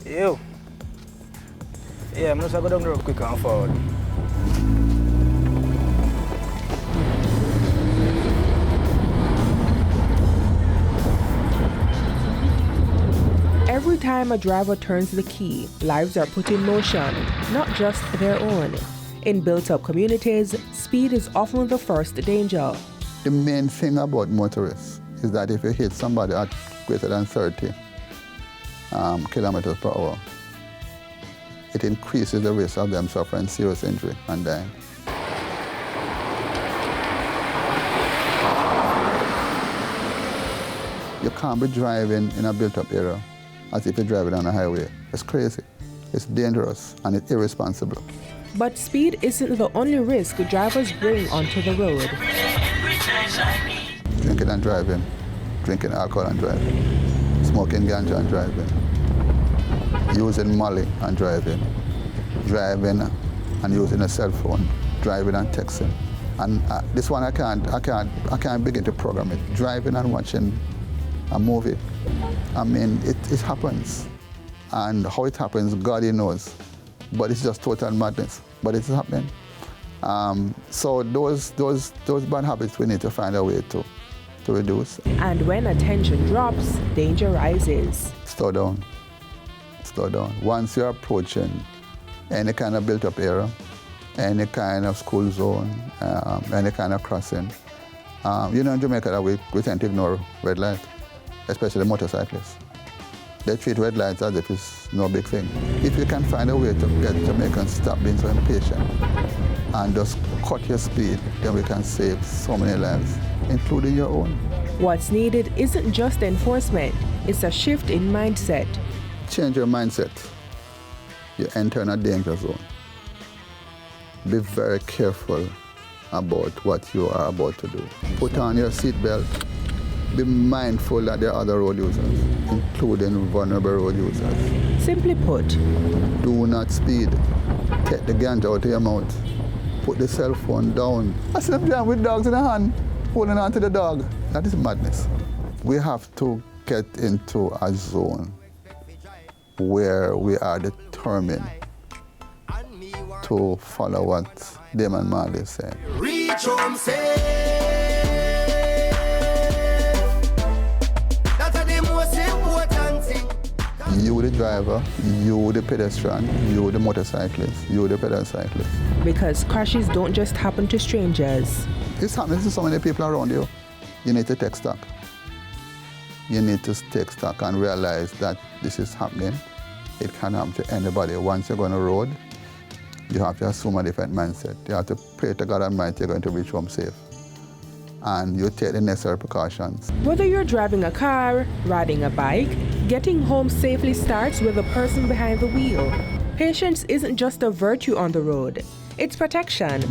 Yo. Yeah, I'm just going to go down the road quick and forward. Every time a driver turns the key, lives are put in motion, not just their own. In built-up communities, speed is often the first danger. The main thing about motorists is that if you hit somebody at greater than 30 kilometers per hour, it increases the risk of them suffering serious injury and dying. You can't be driving in a built-up area as if you're driving on a highway. It's crazy, it's dangerous, and it's irresponsible. But speed isn't the only risk drivers bring onto the road. Drinking and driving, drinking alcohol and driving, smoking ganja and driving, using Molly and driving, driving and using a cell phone, driving and texting. And this one I can't begin to program it. Driving and watching a movie. I mean, it happens. And how it happens, God knows. But it's just total madness. But it's happening. So those bad habits we need to find a way to reduce. And when attention drops, danger rises. Slow down. Slow down. Once you're approaching any kind of built-up area, any kind of school zone, any kind of crossing, in Jamaica that we tend to ignore red light, especially motorcyclists. They treat red lights as if it's no big thing. If you can find a way to get Jamaicans to stop being so impatient and just cut your speed, then we can save so many lives, including your own. What's needed isn't just enforcement, it's a shift in mindset. Change your mindset. You enter in a danger zone. Be very careful about what you are about to do. Put on your seatbelt. Be mindful that there are other road users, including vulnerable road users. Simply put, do not speed. Take the ganja out of your mouth. Put the cell phone down. I see them driving with dogs in the hand, holding on to the dog. That is madness. We have to get into a zone where we are determined to follow what Damon Marley is saying. Reach home safe. That's the most important thing. You the driver, you the pedestrian, you the motorcyclist, you the pedal cyclist. Because crashes don't just happen to strangers. It's happening to so many people around you. You need to take stock. You need to take stock and realize that this is happening. It can happen to anybody. Once you're on the road, you have to assume a different mindset. You have to pray to God Almighty you're going to reach home safe. And you take the necessary precautions. Whether you're driving a car, riding a bike, getting home safely starts with the person behind the wheel. Patience isn't just a virtue on the road, it's protection.